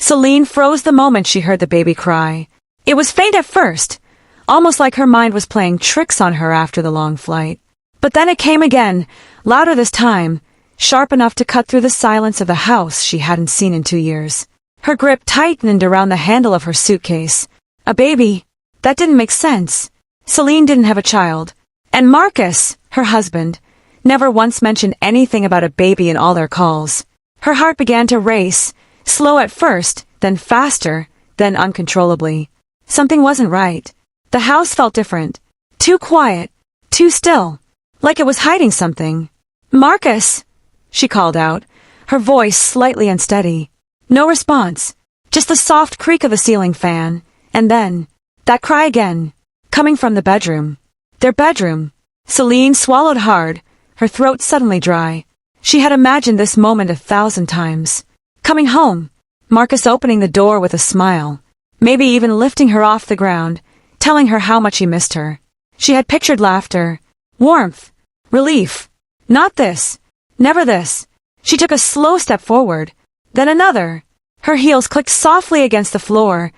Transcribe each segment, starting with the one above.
Celine froze the moment she heard the baby cry. It was faint at first, almost like her mind was playing tricks on her after the long flight. But then it came again, louder this time, sharp enough to cut through the silence of the house she hadn't seen in 2 years. Her grip tightened around the handle of her suitcase. A baby? That didn't make sense. Celine didn't have a child. And Marcus, her husband, never once mentioned anything about a baby in all their calls. Her heart began to race, slow at first, then faster, then uncontrollably. Something wasn't right. The house felt different. Too quiet. Too still. Like it was hiding something. "Marcus!" she called out, her voice slightly unsteady. No response. Just the soft creak of the ceiling fan. And then, that cry again, coming from the bedroom. Their bedroom. Celine swallowed hard, her throat suddenly dry. She had imagined this moment 1,000 times. Coming home. Marcus opening the door with a smile. Maybe even lifting her off the ground, telling her how much he missed her. She had pictured laughter, warmth, relief. Not this. Never this. She took a slow step forward, then another. Her heels clicked softly against the floor,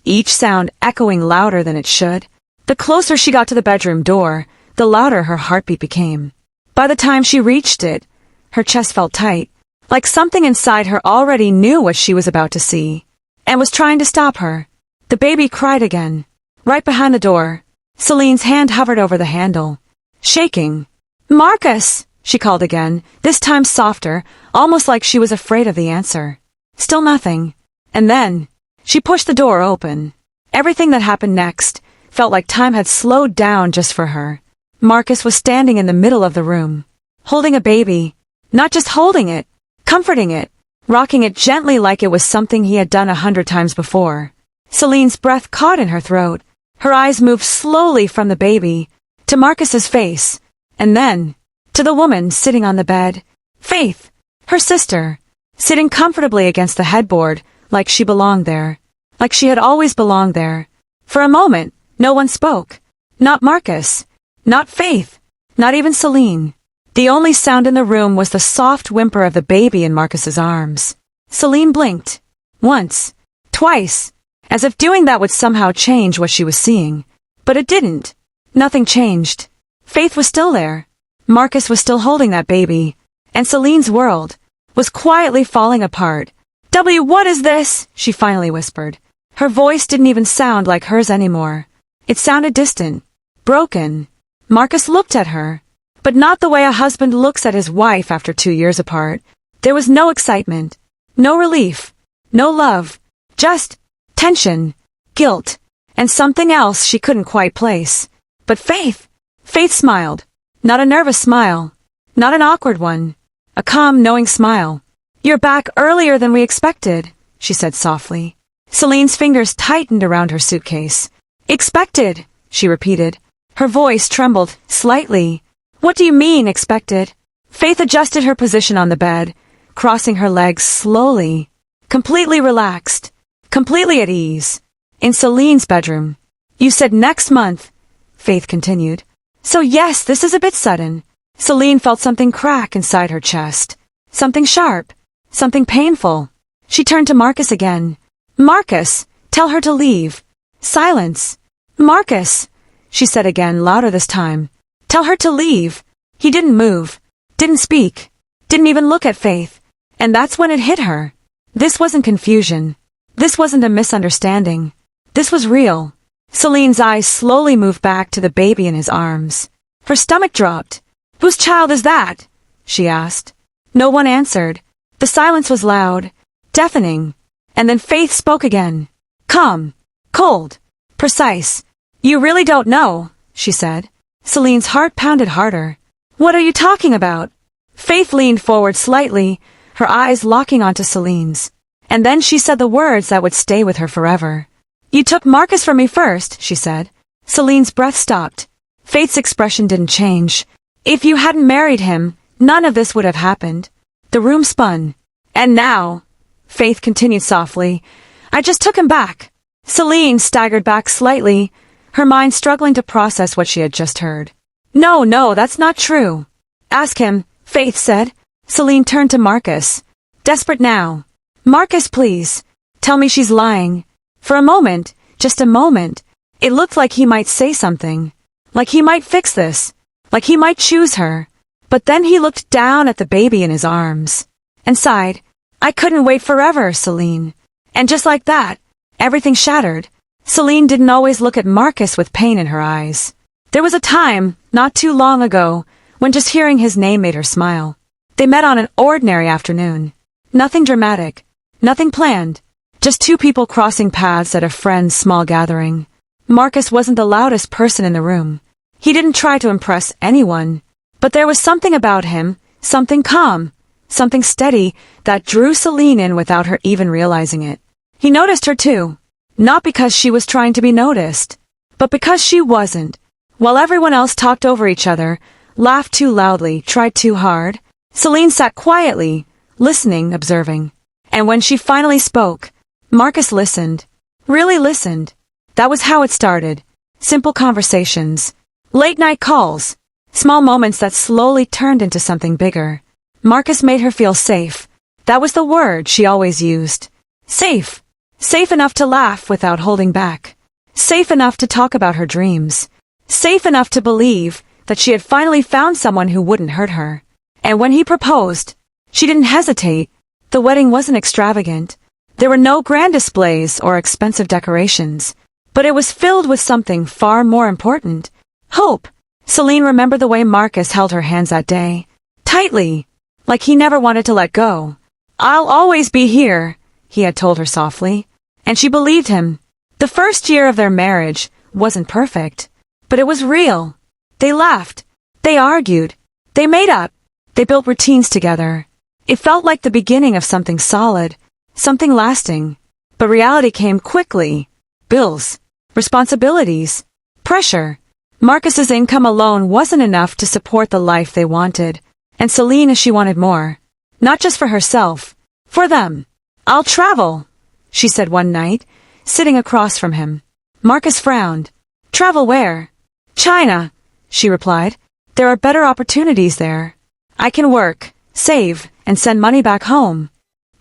each sound echoing louder than it should. The closer she got to the bedroom door, the louder her heartbeat became. By the time she reached it, her chest felt tight, like something inside her already knew what she was about to see, and was trying to stop her. The baby cried again. Right behind the door, Celine's hand hovered over the handle, shaking. "Marcus!" she called again, this time softer, almost like she was afraid of the answer. Still nothing. And then, she pushed the door open. Everything that happened next felt like time had slowed down just for her. Marcus was standing in the middle of the room, holding a baby, not just holding it, comforting it, rocking it gently like it was something he had done 100 times before. Celine's breath caught in her throat. Her eyes moved slowly from the baby to Marcus's face, and then to the woman sitting on the bed. Faith, her sister, sitting comfortably against the headboard like she belonged there, like she had always belonged there. For a moment, no one spoke. Not Marcus, not Faith, not even Celine. The only sound in the room was the soft whimper of the baby in Marcus's arms. Celine blinked. Once, twice, as if doing that would somehow change what she was seeing. But it didn't. Nothing changed. Faith was still there. Marcus was still holding that baby. And Celine's world was quietly falling apart. What is this?" she finally whispered. Her voice didn't even sound like hers anymore. It sounded distant, broken. Marcus looked at her, but not the way a husband looks at his wife after 2 years apart. There was no excitement, no relief, no love, just tension, guilt, and something else she couldn't quite place. But Faith smiled. Not a nervous smile, not an awkward one, a calm, knowing smile. "You're back earlier than we expected," she said softly. Celine's fingers tightened around her suitcase. "Expected," she repeated. Her voice trembled slightly. "What do you mean, expected?" Faith adjusted her position on the bed, crossing her legs slowly, completely relaxed, completely at ease. In Celine's bedroom. "You said next month," Faith continued. "So yes, this is a bit sudden." Celine felt something crack inside her chest. Something sharp. Something painful. She turned to Marcus again. "Marcus, tell her to leave." Silence. "Marcus," she said again, louder this time. "Tell her to leave." He didn't move. Didn't speak. Didn't even look at Faith. And that's when it hit her. This wasn't confusion. This wasn't a misunderstanding. This was real. Celine's eyes slowly moved back to the baby in his arms. Her stomach dropped. "Whose child is that?" she asked. No one answered. The silence was loud, deafening. And then Faith spoke again. Calm, cold, precise. "You really don't know," she said. Celine's heart pounded harder. "What are you talking about?" Faith leaned forward slightly, her eyes locking onto Celine's. And then she said the words that would stay with her forever. "You took Marcus from me first," she said. Celine's breath stopped. Faith's expression didn't change. "If you hadn't married him, none of this would have happened." The room spun. "And now," Faith continued softly, "I just took him back." Celine staggered back slightly, her mind struggling to process what she had just heard. No, that's not true." "Ask him," Faith said. Celine turned to Marcus. Desperate now. "Marcus, please. Tell me she's lying. For a moment, just a moment, it looked like he might say something. Like he might fix this. Like he might choose her. But then he looked down at the baby in his arms and sighed, I couldn't wait forever, Celine. And just like that, everything shattered. Celine didn't always look at Marcus with pain in her eyes. There was a time, not too long ago, when just hearing his name made her smile. They met on an ordinary afternoon. Nothing dramatic. Nothing planned. Just two people crossing paths at a friend's small gathering. Marcus wasn't the loudest person in the room. He didn't try to impress anyone. But there was something about him, something calm, something steady, that drew Celine in without her even realizing it. He noticed her too. Not because she was trying to be noticed, but because she wasn't. While everyone else talked over each other, laughed too loudly, tried too hard, Celine sat quietly, listening, observing. And when she finally spoke, Marcus listened. Really listened. That was how it started. Simple conversations. Late-night calls. Small moments that slowly turned into something bigger. Marcus made her feel safe. That was the word she always used. Safe. Safe enough to laugh without holding back. Safe enough to talk about her dreams. Safe enough to believe that she had finally found someone who wouldn't hurt her. And when he proposed, she didn't hesitate. The wedding wasn't extravagant. There were no grand displays or expensive decorations. But it was filled with something far more important. Hope. Celine remembered the way Marcus held her hands that day. Tightly. Like he never wanted to let go. I'll always be here, he had told her softly. And she believed him. The first year of their marriage wasn't perfect. But it was real. They laughed. They argued. They made up. They built routines together. It felt like the beginning of something solid. Something lasting. But reality came quickly. Bills. Responsibilities. Pressure. Marcus's income alone wasn't enough to support the life they wanted. And Celine, she wanted more. Not just for herself. For them. I'll travel, she said one night, sitting across from him. Marcus frowned. Travel where? China, she replied. There are better opportunities there. I can work, save, and send money back home.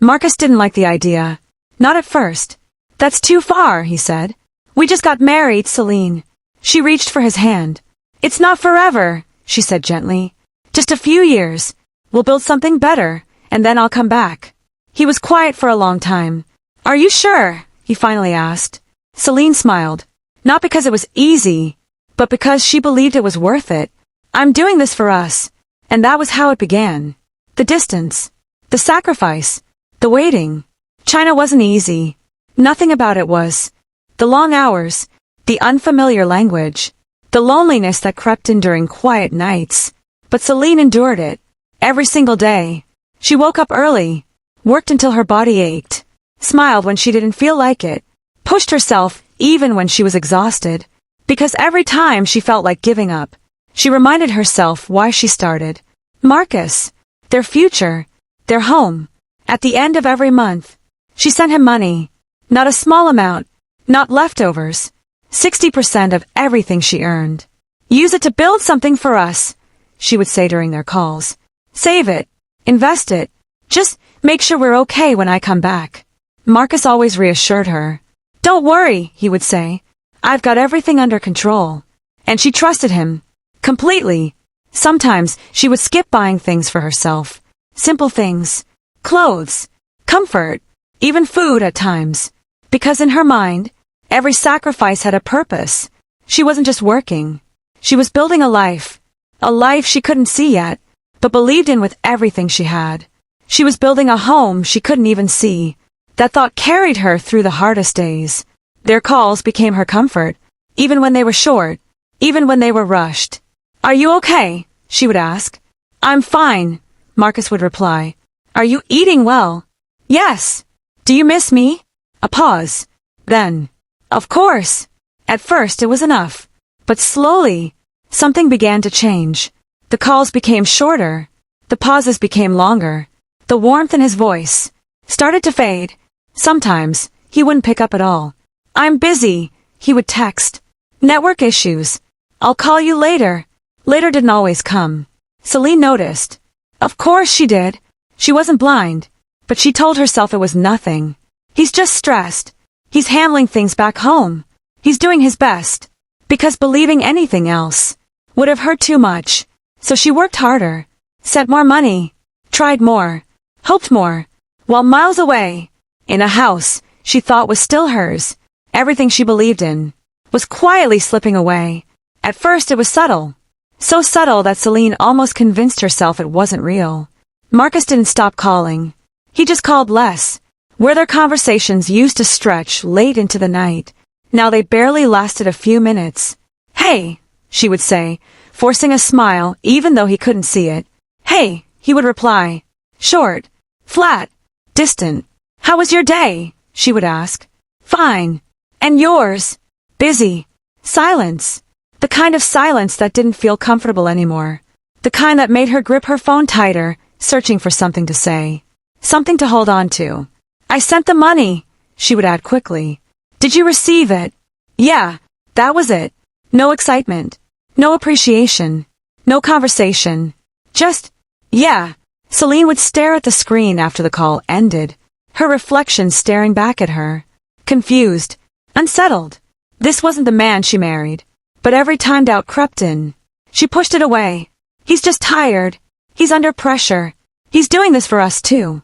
Marcus didn't like the idea. Not at first. That's too far, he said. We just got married, Celine. She reached for his hand. It's not forever, she said gently. Just a few years. We'll build something better, and then I'll come back. He was quiet for a long time. Are you sure? He finally asked. Celine smiled. Not because it was easy, but because she believed it was worth it. I'm doing this for us. And that was how it began. The distance. The sacrifice. The waiting. China wasn't easy. Nothing about it was. The long hours. The unfamiliar language. The loneliness that crept in during quiet nights. But Celine endured it. Every single day. She woke up early. Worked until her body ached. Smiled when she didn't feel like it. Pushed herself even when she was exhausted. Because every time she felt like giving up, she reminded herself why she started. Marcus. Their future. Their home. At the end of every month, she sent him money. Not a small amount. Not leftovers. 60% of everything she earned. Use it to build something for us, she would say during their calls. Save it. Invest it. Just make sure we're okay when I come back. Marcus always reassured her. Don't worry, he would say. I've got everything under control. And she trusted him. Completely. Sometimes she would skip buying things for herself. Simple things. Clothes. Comfort. Even food at times. Because in her mind, every sacrifice had a purpose. She wasn't just working. She was building a life. A life she couldn't see yet, but believed in with everything she had. She was building a home she couldn't even see. That thought carried her through the hardest days. Their calls became her comfort, even when they were short, even when they were rushed. Are you okay? She would ask. I'm fine, Marcus would reply. Are you eating well? Yes. Do you miss me? A pause. Then, of course. At first it was enough. But slowly, something began to change. The calls became shorter. The pauses became longer. The warmth in his voice started to fade. Sometimes, he wouldn't pick up at all. I'm busy, he would text. Network issues. I'll call you later. Later didn't always come. Celine noticed. Of course she did. She wasn't blind. But she told herself it was nothing. He's just stressed. He's handling things back home. He's doing his best. Because believing anything else would have hurt too much. So she worked harder, sent more money, tried more, hoped more, while miles away, in a house she thought was still hers, everything she believed in was quietly slipping away. At first it was subtle. So subtle that Celine almost convinced herself it wasn't real. Marcus didn't stop calling. He just called less, where their conversations used to stretch late into the night. Now they barely lasted a few minutes. "Hey," she would say, forcing a smile even though he couldn't see it. "Hey," he would reply. Short, flat, distant. "How was your day?" she would ask. "Fine. And yours?" "Busy." Silence. The kind of silence that didn't feel comfortable anymore. The kind that made her grip her phone tighter, searching for something to say. Something to hold on to. "I sent the money," she would add quickly. "Did you receive it?" Yeah, that was it. No excitement. No appreciation. No conversation. Just, yeah. Celine would stare at the screen after the call ended, her reflection staring back at her. Confused. Unsettled. This wasn't the man she married. But every time doubt crept in, she pushed it away. "He's just tired. He's under pressure. He's doing this for us too."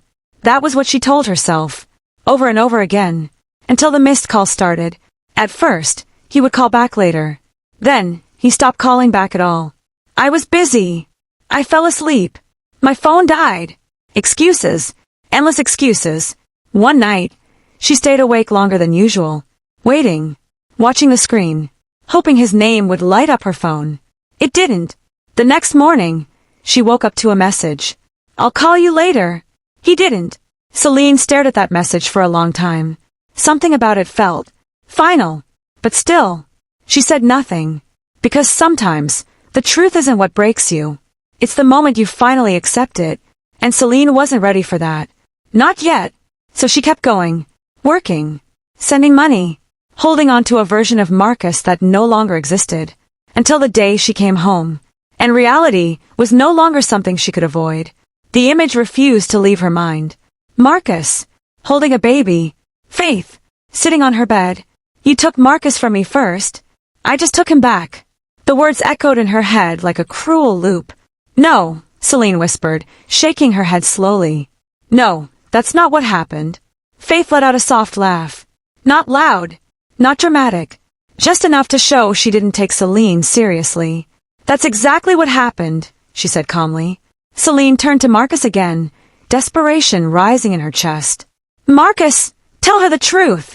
That was what she told herself, over and over again, until the missed call started. At first, he would call back later. Then, he stopped calling back at all. "I was busy. I fell asleep. My phone died." Excuses. Endless excuses. One night, she stayed awake longer than usual, waiting, watching the screen, hoping his name would light up her phone. It didn't. The next morning, she woke up to a message. "I'll call you later." He didn't. Celine stared at that message for a long time. Something about it felt final. But still, she said nothing. Because sometimes, the truth isn't what breaks you. It's the moment you finally accept it. And Celine wasn't ready for that. Not yet. So she kept going. Working. Sending money. Holding on to a version of Marcus that no longer existed. Until the day she came home. And reality was no longer something she could avoid. The image refused to leave her mind. Marcus, holding a baby. Faith, sitting on her bed. "You took Marcus from me first. I just took him back." The words echoed in her head like a cruel loop. "No," Celine whispered, shaking her head slowly. "No, that's not what happened." Faith let out a soft laugh. Not loud, not dramatic, just enough to show she didn't take Celine seriously. "That's exactly what happened," she said calmly. Celine turned to Marcus again, desperation rising in her chest. "Marcus, tell her the truth,"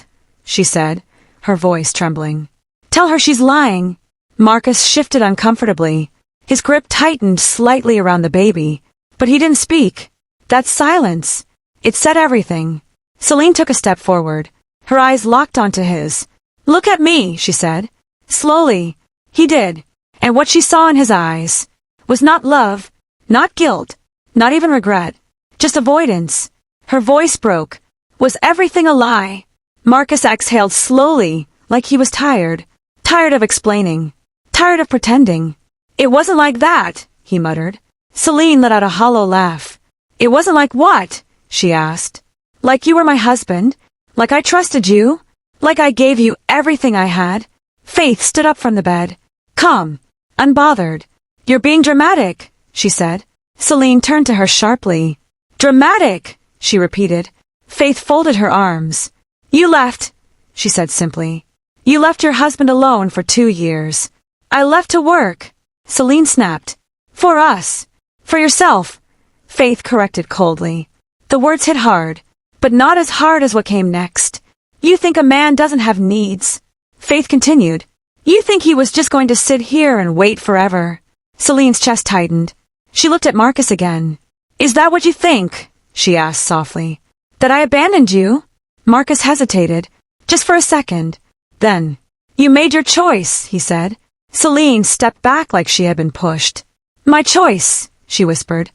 she said, her voice trembling. "Tell her she's lying." Marcus shifted uncomfortably. His grip tightened slightly around the baby, but he didn't speak. That silence, it said everything. Celine took a step forward. Her eyes locked onto his. "Look at me," she said. Slowly, he did, and what she saw in his eyes was not love, not guilt, not even regret, just avoidance. Her voice broke. Was everything a lie? Marcus exhaled slowly, like he was tired. Tired of explaining. Tired of pretending. "It wasn't like that," he muttered. Celine let out a hollow laugh. "It wasn't like what?" she asked. "Like you were my husband? Like I trusted you? Like I gave you everything I had?" Faith stood up from the bed. Calm. Unbothered. "You're being dramatic," she said. Celine turned to her sharply. "Dramatic," she repeated. Faith folded her arms. "You left," she said simply. "You left your husband alone for 2 years. I left to work." Celine snapped. "For us. For yourself," Faith corrected coldly. The words hit hard, but not as hard as what came next. "You think a man doesn't have needs," Faith continued. "You think he was just going to sit here and wait forever." Celine's chest tightened. She looked at Marcus again. "Is that what you think?" she asked softly. "That I abandoned you?" Marcus hesitated, just for a second. Then, "You made your choice," he said. Celine stepped back like she had been pushed. "My choice," she whispered.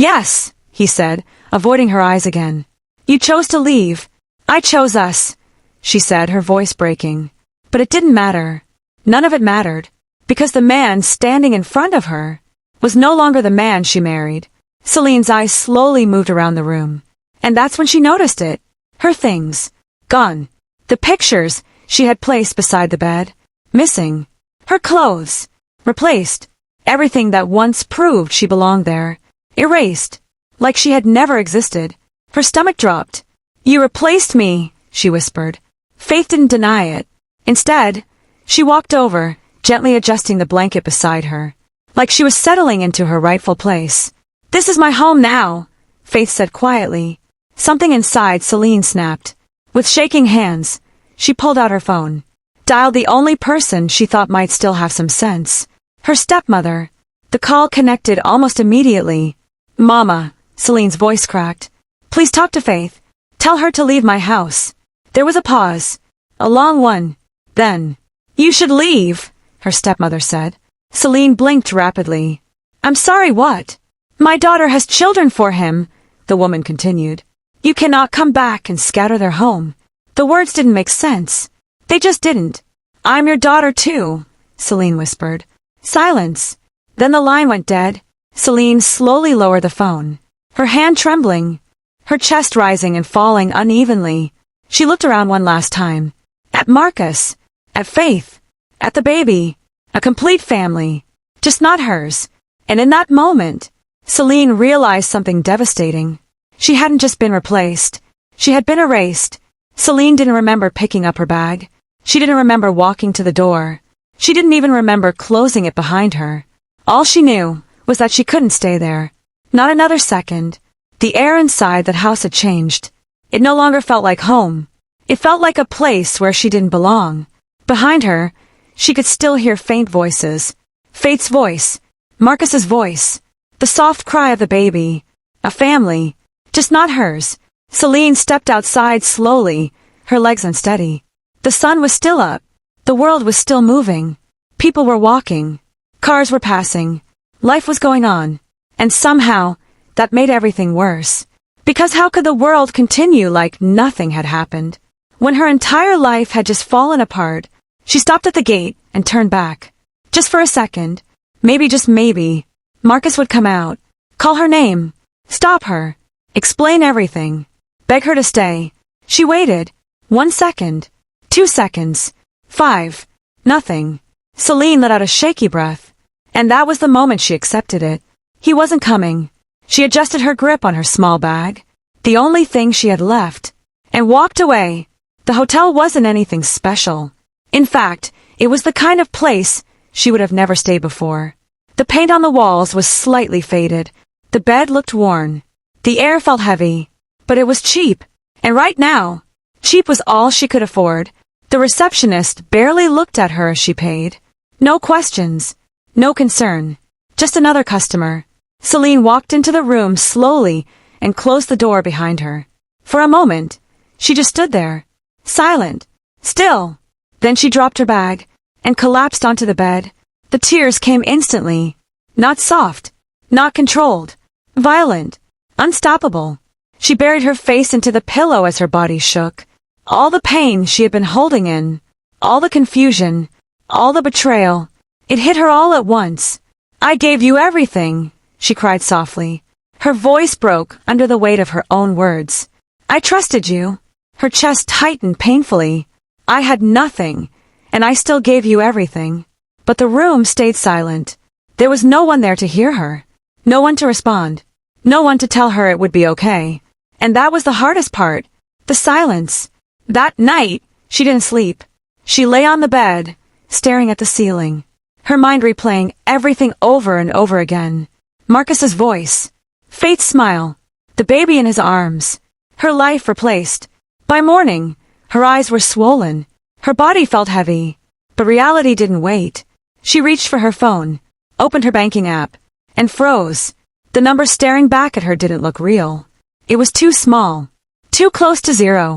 "Yes," he said, avoiding her eyes again. "You chose to leave. I chose us," she said, her voice breaking. But it didn't matter. None of it mattered, because the man standing in front of her was no longer the man she married. Celine's eyes slowly moved around the room, and that's when she noticed it. Her things. Gone. The pictures she had placed beside the bed. Missing. Her clothes. Replaced. Everything that once proved she belonged there. Erased. Like she had never existed. Her stomach dropped. "You replaced me," she whispered. Faith didn't deny it. Instead, she walked over, gently adjusting the blanket beside her, like she was settling into her rightful place. "This is my home now," Faith said quietly. Something inside Celine snapped. With shaking hands, she pulled out her phone, dialed the only person she thought might still have some sense. Her stepmother. The call connected almost immediately. "Mama," Celine's voice cracked. "Please talk to Faith. Tell her to leave my house." There was a pause. A long one. Then, "You should leave," her stepmother said. Celine blinked rapidly. "I'm sorry, what?" "My daughter has children for him," the woman continued. "You cannot come back and scatter their home." The words didn't make sense. They just didn't. "I'm your daughter too," Celine whispered. Silence. Then the line went dead. Celine slowly lowered the phone, her hand trembling, her chest rising and falling unevenly. She looked around one last time. At Marcus. At Faith. At the baby. A complete family. Just not hers. And in that moment, Celine realized something devastating. She hadn't just been replaced. She had been erased. Celine didn't remember picking up her bag. She didn't remember walking to the door. She didn't even remember closing it behind her. All she knew was that she couldn't stay there. Not another second. The air inside that house had changed. It no longer felt like home. It felt like a place where she didn't belong. Behind her, she could still hear faint voices. Faith's voice. Marcus's voice. The soft cry of the baby. A family. Just not hers. Celine stepped outside slowly, her legs unsteady. The sun was still up. The world was still moving. People were walking. Cars were passing. Life was going on. And somehow, that made everything worse. Because how could the world continue like nothing had happened? When her entire life had just fallen apart, she stopped at the gate and turned back. Just for a second. Maybe, just maybe, Marcus would come out. Call her name. Stop her. Explain everything. Beg her to stay. She waited. 1 second. 2 seconds. 5. Nothing. Celine let out a shaky breath. And that was the moment she accepted it. He wasn't coming. She adjusted her grip on her small bag, the only thing she had left, and walked away. The hotel wasn't anything special. In fact, it was the kind of place she would have never stayed before. The paint on the walls was slightly faded. The bed looked worn. The air felt heavy. But it was cheap. And right now, cheap was all she could afford. The receptionist barely looked at her as she paid. No questions. No concern. Just another customer. Celine walked into the room slowly and closed the door behind her. For a moment, she just stood there, silent, still. Then she dropped her bag and collapsed onto the bed. The tears came instantly. Not soft, not controlled, violent, unstoppable. She buried her face into the pillow as her body shook. All the pain she had been holding in, all the confusion, all the betrayal, it hit her all at once. "I gave you everything," she cried softly. Her voice broke under the weight of her own words. "I trusted you." Her chest tightened painfully. "I had nothing, and I still gave you everything." But the room stayed silent. There was no one there to hear her. No one to respond. No one to tell her it would be okay. And that was the hardest part. The silence. That night, she didn't sleep. She lay on the bed, staring at the ceiling, her mind replaying everything over and over again. Marcus's voice, Faith's smile, the baby in his arms, her life replaced. By morning, her eyes were swollen, her body felt heavy, but reality didn't wait. She reached for her phone, opened her banking app, and froze. The number staring back at her didn't look real. It was too small, too close to zero.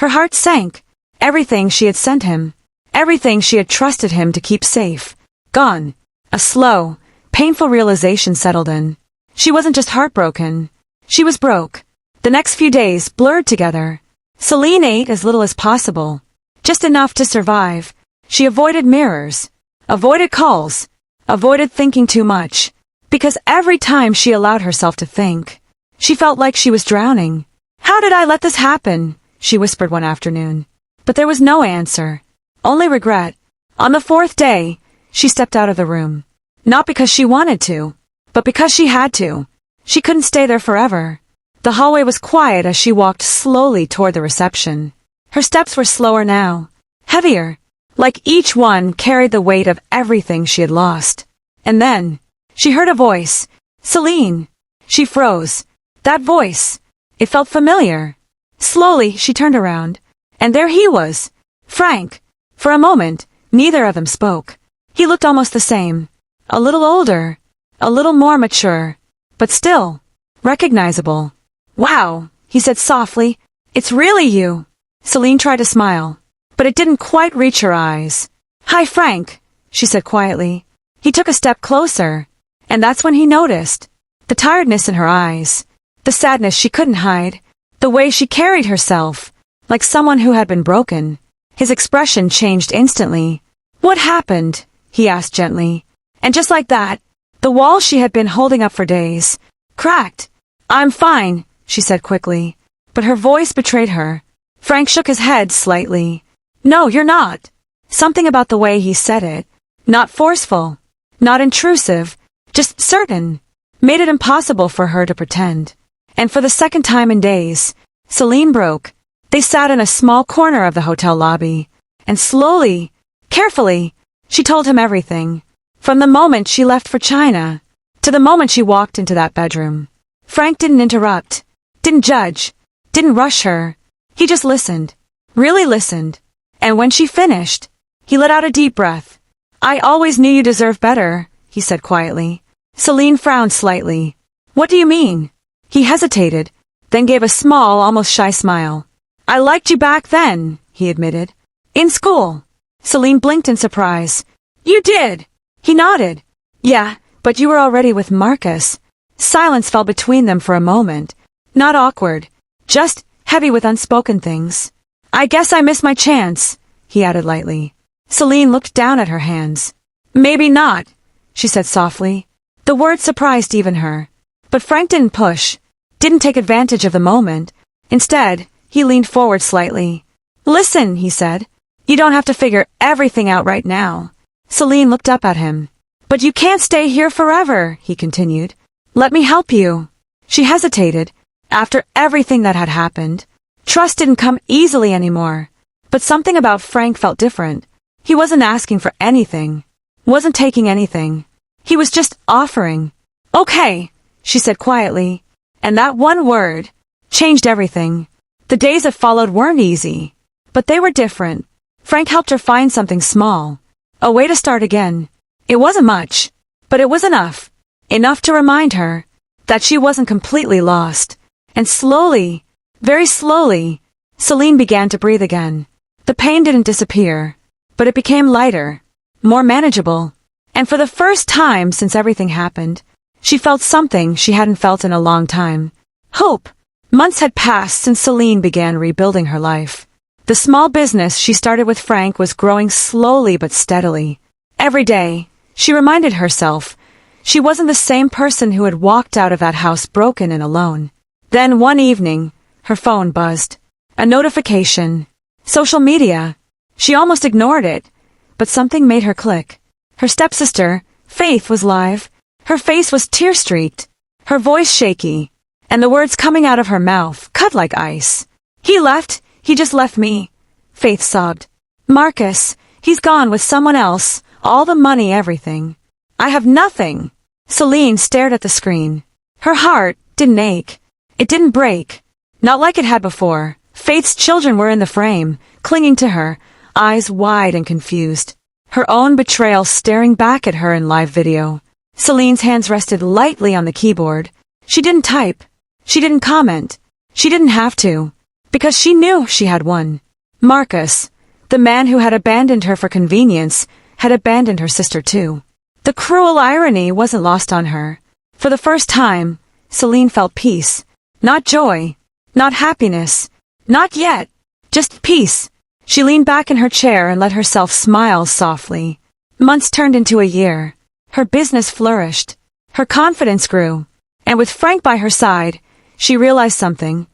Her heart sank. Everything she had sent him, everything she had trusted him to keep safe, gone. A slow, painful realization settled in. She wasn't just heartbroken. She was broke. The next few days blurred together. Celine ate as little as possible, just enough to survive. She avoided mirrors, avoided calls, avoided thinking too much, because every time she allowed herself to think, she felt like she was drowning. "How did I let this happen?" she whispered one afternoon. But there was no answer. Only regret. On the fourth day, she stepped out of the room. Not because she wanted to, but because she had to. She couldn't stay there forever. The hallway was quiet as she walked slowly toward the reception. Her steps were slower now, heavier, like each one carried the weight of everything she had lost. And then, she heard a voice. Celine. She froze. That voice. It felt familiar. Slowly, she turned around. And there he was. Frank. For a moment, neither of them spoke. He looked almost the same. A little older. A little more mature. But still, recognizable. Wow, he said softly. It's really you. Celine tried to smile, but it didn't quite reach her eyes. Hi, Frank, she said quietly. He took a step closer, and that's when he noticed. The tiredness in her eyes. The sadness she couldn't hide. The way she carried herself, like someone who had been broken. His expression changed instantly. What happened? He asked gently. And just like that, the wall she had been holding up for days cracked. I'm fine, she said quickly, but her voice betrayed her. Frank shook his head slightly. No, you're not. Something about the way he said it, not forceful, not intrusive, just certain, made it impossible for her to pretend. And for the second time in days, Celine broke. They sat in a small corner of the hotel lobby, and slowly, carefully, she told him everything. From the moment she left for China, to the moment she walked into that bedroom. Frank didn't interrupt, didn't judge, didn't rush her. He just listened, really listened. And when she finished, he let out a deep breath. I always knew you deserved better, he said quietly. Celine frowned slightly. What do you mean? He hesitated, then gave a small, almost shy smile. I liked you back then, he admitted. In school. Celine blinked in surprise. You did. He nodded. Yeah, but you were already with Marcus. Silence fell between them for a moment. Not awkward, just heavy with unspoken things. I guess I missed my chance, he added lightly. Celine looked down at her hands. Maybe not, she said softly. The word surprised even her. But Frank didn't push, didn't take advantage of the moment. Instead, he leaned forward slightly. Listen, he said. You don't have to figure everything out right now. Celine looked up at him. But you can't stay here forever, he continued. Let me help you. She hesitated. After everything that had happened, trust didn't come easily anymore. But something about Frank felt different. He wasn't asking for anything, wasn't taking anything. He was just offering. Okay, she said quietly. And that one word changed everything. The days that followed weren't easy, but they were different. Frank helped her find something small, a way to start again. It wasn't much, but it was enough. Enough to remind her that she wasn't completely lost. And slowly, very slowly, Celine began to breathe again. The pain didn't disappear, but it became lighter, more manageable. And for the first time since everything happened, she felt something she hadn't felt in a long time. Hope. Months had passed since Celine began rebuilding her life. The small business she started with Frank was growing slowly but steadily. Every day, she reminded herself she wasn't the same person who had walked out of that house broken and alone. Then one evening, her phone buzzed. A notification. Social media. She almost ignored it, but something made her click. Her stepsister, Faith, was live. Her face was tear-streaked, her voice shaky, and the words coming out of her mouth cut like ice. He left, he just left me, Faith sobbed. Marcus, he's gone with someone else, all the money, everything. I have nothing. Celine stared at the screen. Her heart didn't ache. It didn't break. Not like it had before. Faith's children were in the frame, clinging to her, eyes wide and confused. Her own betrayal staring back at her in live video. Celine's hands rested lightly on the keyboard. She didn't type. She didn't comment. She didn't have to. Because she knew she had won. Marcus, the man who had abandoned her for convenience, had abandoned her sister too. The cruel irony wasn't lost on her. For the first time, Celine felt peace. Not joy. Not happiness. Not yet. Just peace. She leaned back in her chair and let herself smile softly. Months turned into a year. Her business flourished. Her confidence grew. And with Frank by her side, she realized something.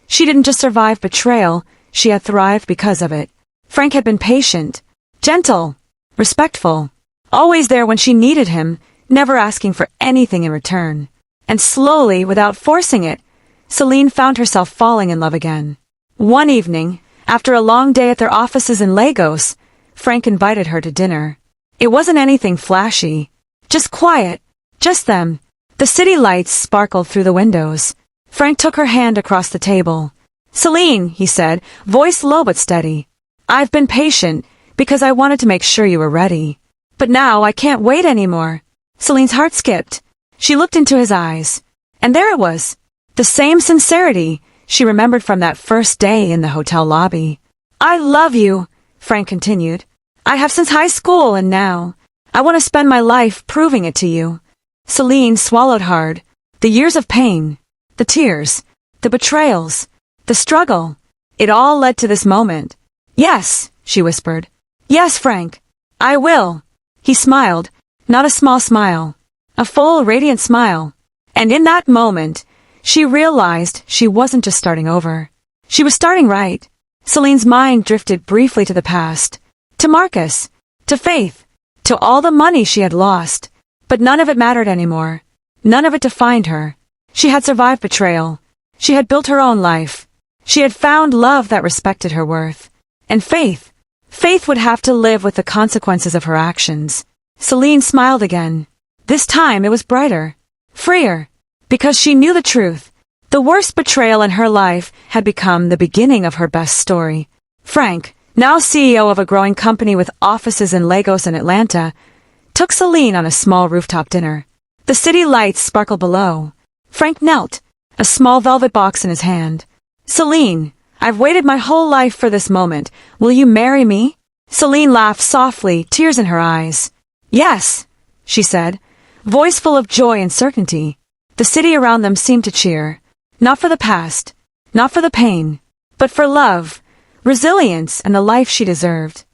She didn't just survive betrayal, she had thrived because of it. Frank had been patient, gentle, respectful, always there when she needed him, never asking for anything in return. And slowly, without forcing it, Celine found herself falling in love again. One evening, after a long day at their offices in Lagos, Frank invited her to dinner. It wasn't anything flashy, just quiet, just them. The city lights sparkled through the windows. Frank took her hand across the table. "Celine," he said, voice low but steady. "I've been patient because I wanted to make sure you were ready. But now I can't wait anymore." Celine's heart skipped. She looked into his eyes. And there it was. The same sincerity she remembered from that first day in the hotel lobby. "I love you," Frank continued. "I have since high school, and now I want to spend my life proving it to you." Celine swallowed hard. The years of pain, the tears, the betrayals, the struggle, it all led to this moment. "Yes," she whispered. "Yes, Frank, I will." He smiled, not a small smile, a full, radiant smile. And in that moment, she realized she wasn't just starting over. She was starting right. Celine's mind drifted briefly to the past, to Marcus, to Faith, to all the money she had lost. But none of it mattered anymore. None of it defined her. She had survived betrayal. She had built her own life. She had found love that respected her worth. And Faith would have to live with the consequences of her actions. Celine smiled again. This time it was brighter, freer, because she knew the truth. The worst betrayal in her life had become the beginning of her best story. Frank, now CEO of a growing company with offices in Lagos and Atlanta, took Celine on a small rooftop dinner. The city lights sparkled below. Frank knelt, a small velvet box in his hand. "Celine, I've waited my whole life for this moment. Will you marry me?" Celine laughed softly, tears in her eyes. "Yes," she said, voice full of joy and certainty. The city around them seemed to cheer, not for the past, not for the pain, but for love, resilience, and the life she deserved.